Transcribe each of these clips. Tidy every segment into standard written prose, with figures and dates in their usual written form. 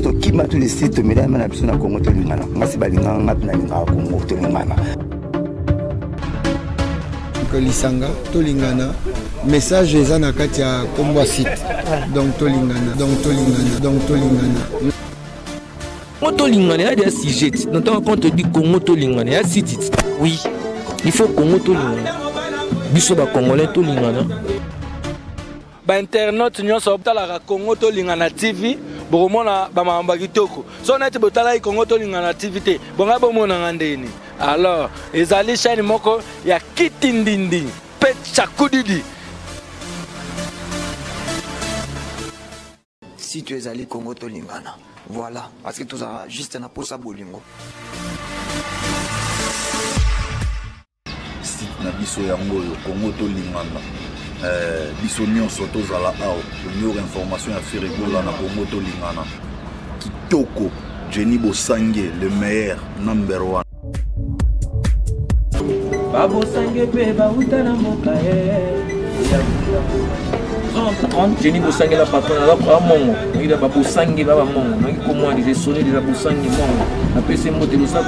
biso kima tous les sites mais na biso na Congo tolingana ngasi balingana ngati na linga Congo tolingana lisanga tolingana message eza na kati ya kombo site donc tolingana Congo Lingana, il y a des sujets. Quand on te dit Congo Lingana, il y a 6 titres. Oui, il faut Congo Lingana. Bisoba Congolais Lingana. Ba internet nyonso optala Congo Lingana TV, bomona ba mamba kitoko. So na te botala Congo Lingana TV te, bonga bomona ngandeni. Alors, ezali chaîne moko ya kitindindi, pet chakudidi. Si tu es allé Congo Lingana. Voilà, parce que tout ça juste un pour ça bolingo. Site na biso yango yo Congo Lingana. Biso nyonso tozala awa, meilleure information ya faire rigola na Congo Lingana. Kitoko, Jenny Bosange, le meilleur number 1. Babo Sange pe ba utana mokae. Jenny Bosange la patronne la mongo. Il a Bosange baba mongo. Mais comment il sonné de la Bosange mongo. La PC moté le sac.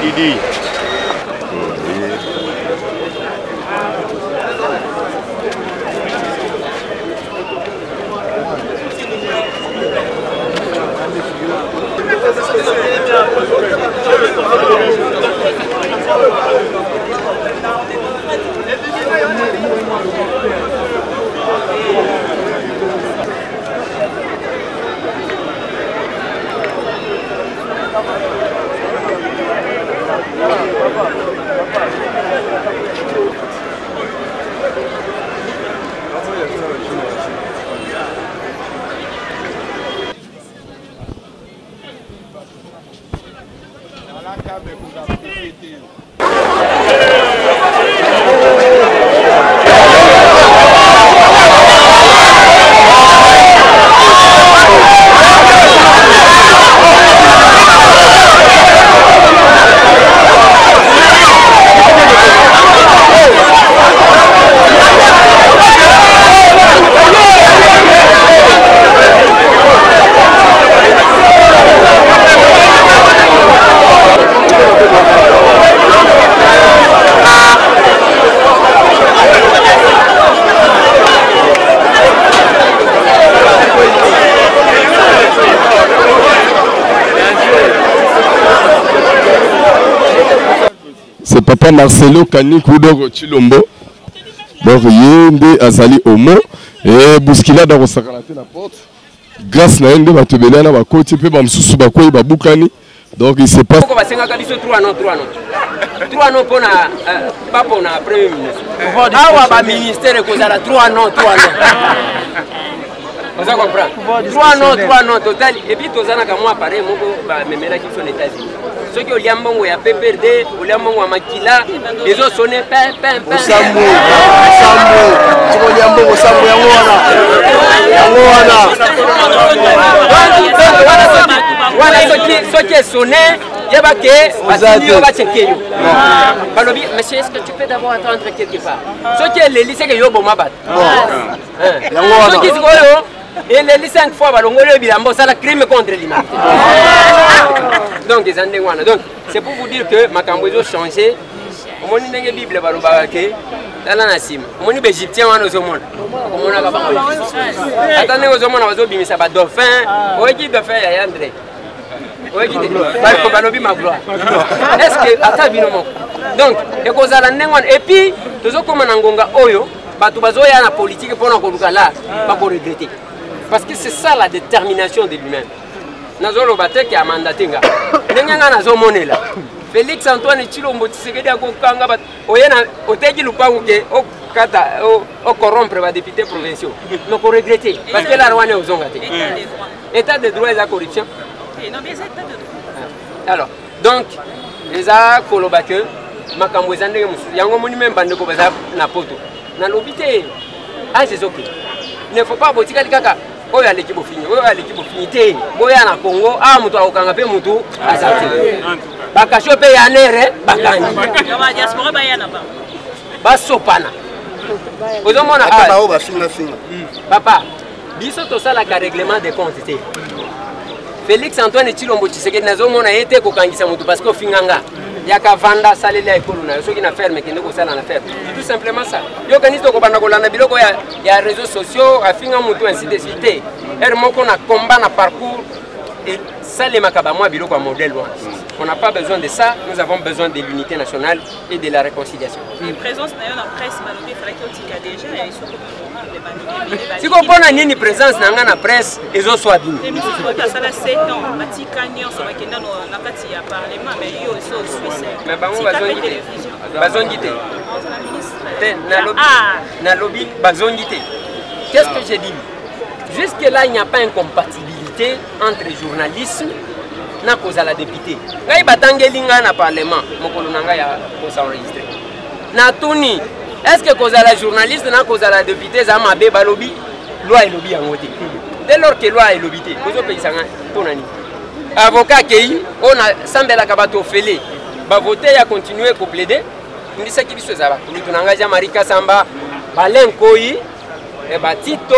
Didi. papa Marcelo Kanikou donc Chilombo. Donc yende azali homo et Bouskila dans sakalate la porte. Grâce na yende batobela na bakoti pe bamsusu bakoyi babukani. Donc il se passe. Pourquoi va senga kabiso 3 non 3 non pour na pas pour na premier ministre. Ah wa ministère ko za 3 non. Vous comprenez? 3 non total et puis tozana ka moi pareil moko ba memela qui sont États-Unis. Ceux qui ont liambongo ya PPRD, ou liambongo ya Makila, les autres sonnaient pin. Sambo. Tu vois liambongo Sambo yango wana. Ceux qui sonnaient, il y a pas que Basili va checker. Balobi, monsieur, est-ce que tu peux d'abord attendre quelque part? Ceux qui les lycées que yo bon mabat. Ceux qui et les lycées 5 fois balongolo bilambo ça la crime contre l'humanité. Donc des années wana. Donc c'est pour vous dire que makambo ont changé. Omoni ndenge Bible balobaka ke tala na sima. Omoni ba Égyptien wana ozomona. Omona ka bango. Attendez ozomona bazobimisa ba dauphin. Oyebi dauphin ya André. Oyebi de balobi ma gloire. Est-ce que ata bino moko. Donc ekozala ndengwana et puis tozokoma na ngonga oyo bato bazoya na politique pour na koluka là pas pour regretter. Parce que c'est ça la détermination de lui-même. Nazolo Batek a mandaté. Nenga nazo monela. Félix Antoine Chilombo Tshisekedi a kokanga bat oyena oteki lupango ke o kata o corrompre ba députés provinciaux. Mais pour regretter parce que la loi est aux ongate. État de droit et la corruption. Non bien état de droit. Alors donc les a kolobake makambo ezande musu yango moni même bande ko baza na poto. Na lobité. Ah c'est OK. Il ne faut pas botika kaka. Oyo l'équipe finité. Boya na Congo, ah mutu akokanga pe mutu azati. Bakasho pe ya nere, bakani. Ba diaspora ba yana ba. Ba sopana. Ozomona ata ba finga. Papa, biso to sala ka règlement des comptes té. Félix Antoine Chilombo Tshisekedi nazomona yete kokangisa mutu parce que finganga. Yaka vanda salela ekolo na soki na ferme kende ko sala na ferme. Tout simplement ça. Yo kanito ko banda ko landa biloko ya réseaux sociaux afinga mutu ainsi de suite. Er moko na combat na parcours et ça les makaba moi biloko modèle loin. On n'a pas besoin de ça, nous avons besoin de l'unité nationale et de la réconciliation. Et présence d'ailleurs dans presse balobi fallait que tika déjà et surtout si vous prenez une présence dans la presse, ils ont soit bien. Nous sommes ça 7 ans, Matika Nyon sur la na kati ya parlement mais yo so Suisse. Mais bango bazongité. Na lobby bazongité. Qu'est-ce que j'ai dit? Jusque là il n'y a pas incompatibilité entre journalisme na cause à la députée. Ngai batangeli nga na parlement, mokolo nanga ya ko s'enregistrer. Na tuni est-ce que cause à la journaliste na cause à la députée za mabe balobi loi et lobby yango te. Dès lors que loi et lobby te, kozo payisa nga tonani. Avocat kei on a sambela kabato fele. Ba voter ya continuer ko plaider. Ndisa ki biso za ba. Ni tunanga ja Marika Samba, Balen Koyi e batito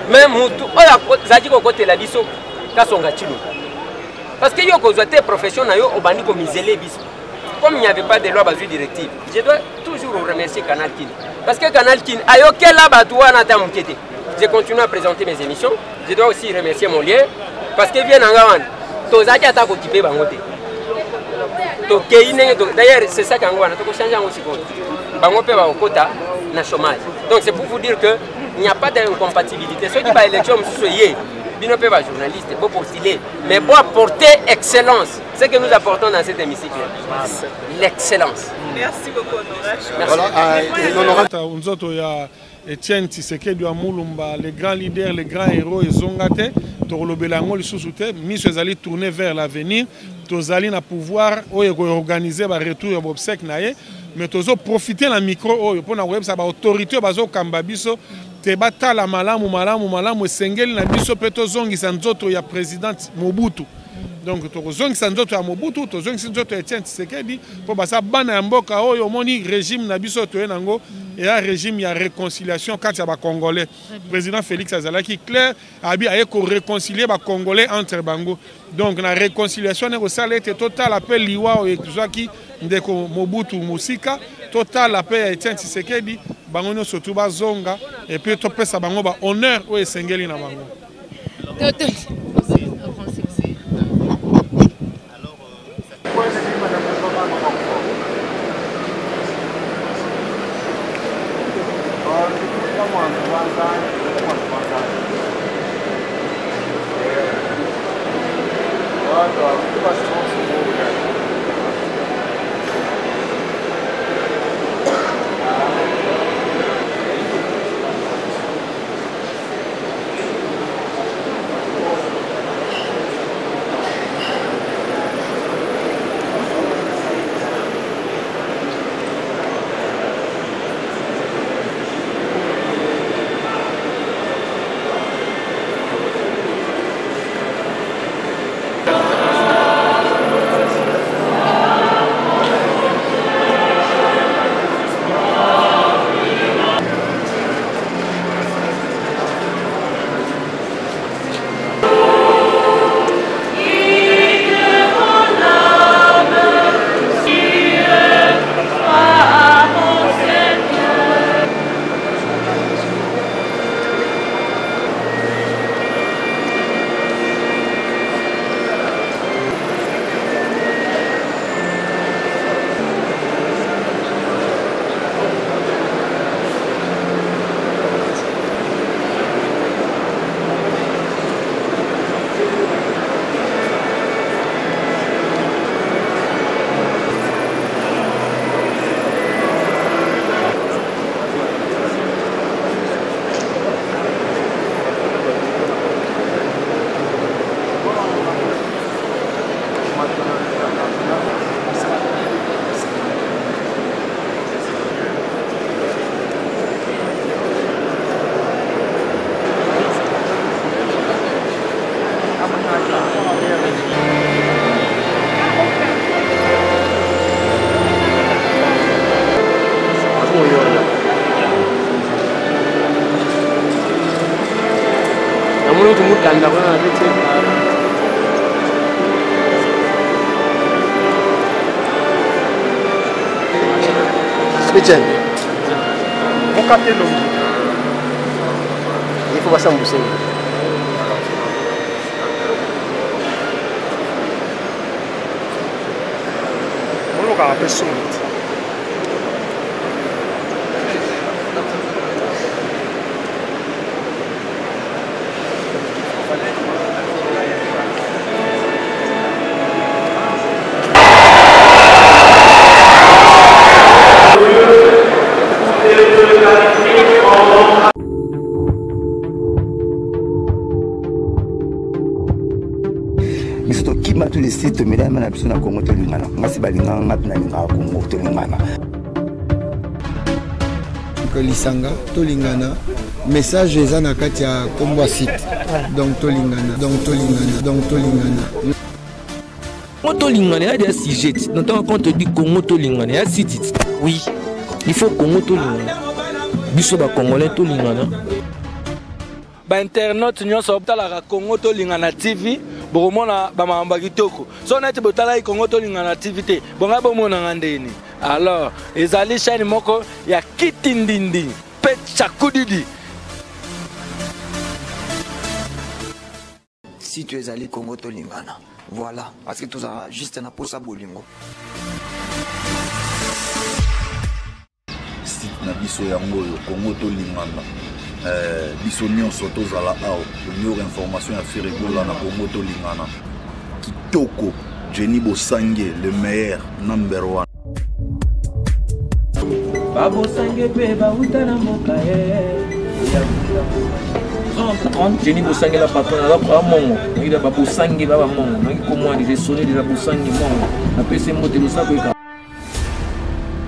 même mutu oya zaki ko côté la biso kasonga chilo. Parce que yo kozate profession na yo obandi ko misele biso. Comme il n'y avait pas de loi basée directive, je dois toujours remercier Canal Kin. Parce que Canal Kin a yo quel abattoir na ta mukete. Je continue à présenter mes émissions. Je dois aussi remercier mon lien parce que vient nangawan. Tozaki ata ko kipe bangote. To keine d'ailleurs c'est ça kangwana to ko changer aussi compte. Bango pe ba okota na chômage. Donc c'est pour vous dire que il n'y a pas d'incompatibilité. Ceux qui va élection soyez bino pe ba journaliste pour postuler mais pour apporter excellence. Ce que nous apportons dans cet hémicycle, l'excellence. Merci beaucoup, Honorable. Etienne Tshisekedi wa Mulumba, les grands leaders, les grands héros, ils ont gâté. Torolobelango, les sous-soutés, mis allés tourner vers l'avenir. Tozali na pouvoir organiser le retour au obsèque naie, mais tozo profiter la micro pour na web ça ba autorité bazo kamba biso te batala malamu sengeli na biso peto zongi sanzoto ya président Mobutu. Donc tozongi sanzoto ya Mobutu, tozongi sanzoto ya Etienne Tshisekedi pour basa bana ya mboka oyo moni régime na biso to enango et un régime ya réconciliation quand ya ba congolais. Président Félix Azalaki clair abi aye ko réconcilier ba congolais entre bango. Donc la réconciliation est ça était total appel liwa et tuzaki ndeko Mobutu Musika, total appel à Etienne Tshisekedi bango no surtout ba zonga et puis to pesa bango ba honneur o esengeli na bango. mutu mutanda kuna bete Etienne. Mon capitaine il faut pas s'emboucher. On va appeler son. biso tokima tous les sites milama na biso na Congo tolingana ngasi balinganga ngati na lingaka Congo tolingana lisanga tolingana message eza na kati ya kombo site donc tolingana Congo tolingana ya des sujets donc quand on te dit Congo tolingana ya site oui il faut Congo tolingana biso ba congolais tolingana ba internet nyonso otalaka Congo tolingana TV bokomona ba mamba kitoko so na te botala Congo tolingana TV te bonga bomona ngandeni alors ezali chaîne moko ya kitindindi pe chakudidi si tu es allé Congo tolingana voilà parce que tout ça juste na posa bolingo site na biso yango Congo tolingana biso nyonso tozala awa tonyora information ya firigola na Congo tolingana kitoko Jenny Bosange le meilleur number 1 Babosange pe bauta na mboka Jenny Bosange la patronne la kwa mongo ngi da Babosange baba mongo ngi komwa des sonner de la Bosange mongo na pese moto lo sako